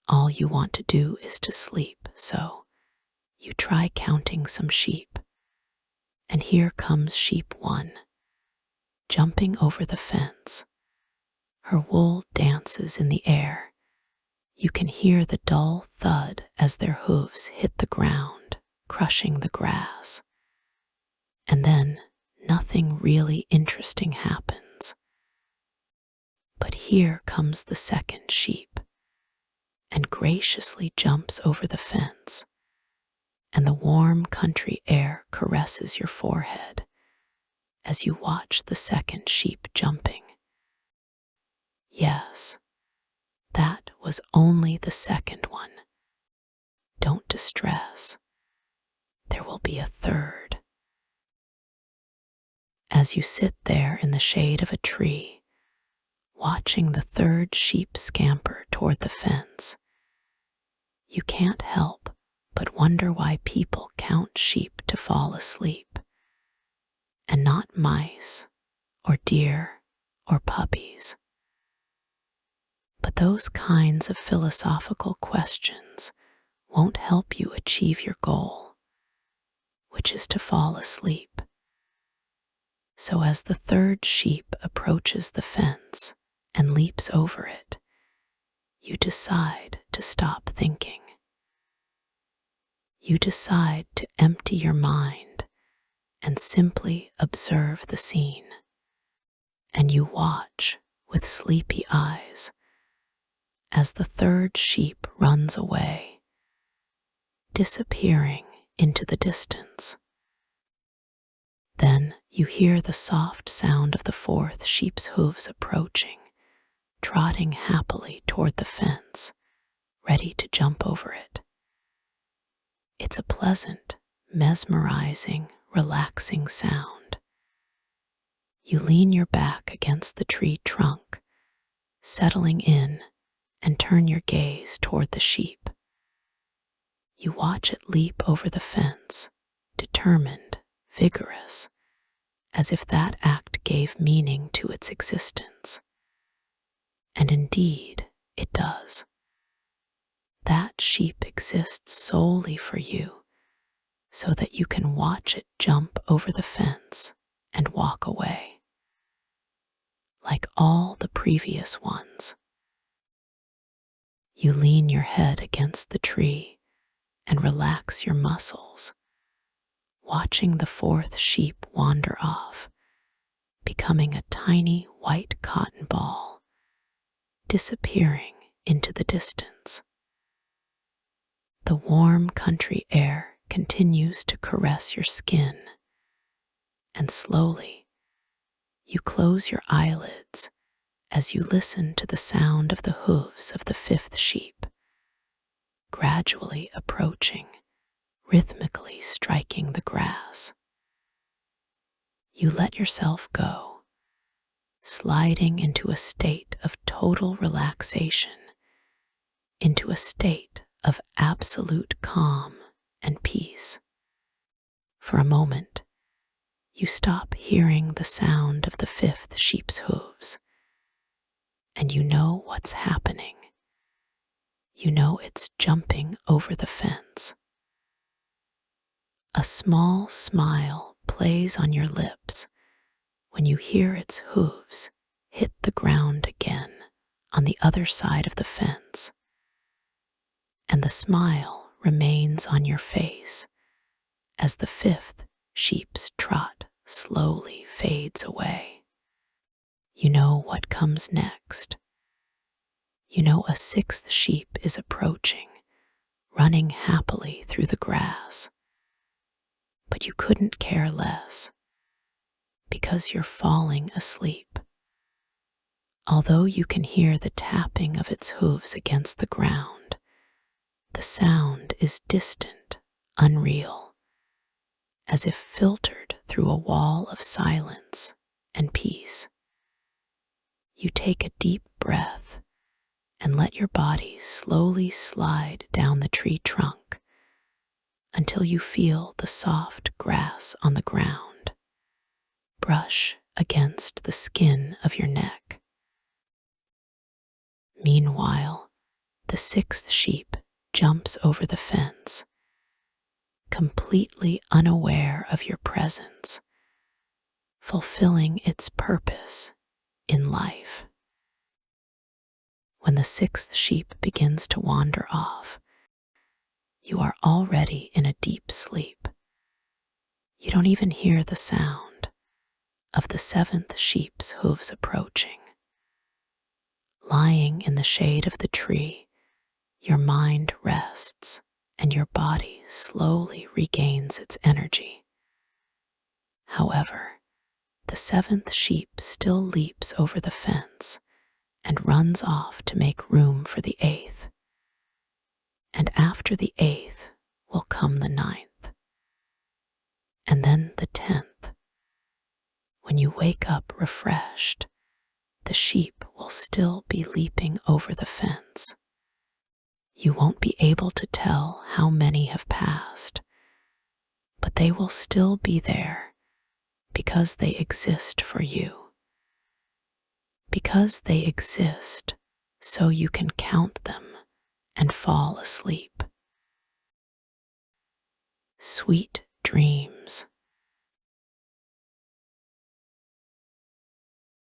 all you want to do is to sleep, so you try counting some sheep. And here comes sheep 1, jumping over the fence. Her wool dances in the air. You can hear the dull thud as their hooves hit the ground, crushing the grass. And then nothing really interesting happens. But here comes the second sheep, and graciously jumps over the fence, and the warm country air caresses your forehead as you watch the second sheep jumping. Yes, that was only the second one. Don't distress. There will be a third. As you sit there in the shade of a tree, watching the third sheep scamper toward the fence, you can't help but wonder why people count sheep to fall asleep, and not mice or deer or puppies. But those kinds of philosophical questions won't help you achieve your goal, which is to fall asleep. So as the third sheep approaches the fence and leaps over it, you decide to stop thinking. You decide to empty your mind and simply observe the scene. And you watch with sleepy eyes as the third sheep runs away, disappearing into the distance. Then you hear the soft sound of the fourth sheep's hooves approaching, trotting happily toward the fence, ready to jump over it. It's a pleasant, mesmerizing, relaxing sound. You lean your back against the tree trunk, settling in, and turn your gaze toward the sheep. You watch it leap over the fence, determined, vigorous, as if that act gave meaning to its existence. And indeed, it does. That sheep exists solely for you, so that you can watch it jump over the fence and walk away. Like all the previous ones. You lean your head against the tree and relax your muscles, watching the fourth sheep wander off, becoming a tiny white cotton ball, disappearing into the distance. The warm country air continues to caress your skin, and slowly you close your eyelids as you listen to the sound of the hooves of the fifth sheep, gradually approaching, rhythmically striking the grass. You let yourself go, sliding into a state of total relaxation, into a state of absolute calm and peace. For a moment, you stop hearing the sound of the fifth sheep's hooves, and you know what's happening. You know it's jumping over the fence. A small smile plays on your lips when you hear its hooves hit the ground again on the other side of the fence, and the smile remains on your face as the fifth sheep's trot slowly fades away. You know what comes next. You know a sixth sheep is approaching, running happily through the grass. But you couldn't care less, because you're falling asleep. Although you can hear the tapping of its hooves against the ground, the sound is distant, unreal, as if filtered through a wall of silence and peace. You take a deep breath and let your body slowly slide down the tree trunk until you feel the soft grass on the ground brush against the skin of your neck. Meanwhile, The sixth sheep jumps over the fence, completely unaware of your presence, fulfilling its purpose in life. When the sixth sheep begins to wander off, you are already in a deep sleep. You don't even hear the sound of the seventh sheep's hooves approaching. Lying in the shade of the tree, your mind rests and your body slowly regains its energy. However, the seventh sheep still leaps over the fence and runs off to make room for the eighth. And after the eighth will come the ninth, and then the 10th. When you wake up refreshed, the sheep will still be leaping over the fence. You won't be able to tell how many have passed, but they will still be there because they exist for you. Because they exist so you can count them and fall asleep. Sweet dreams.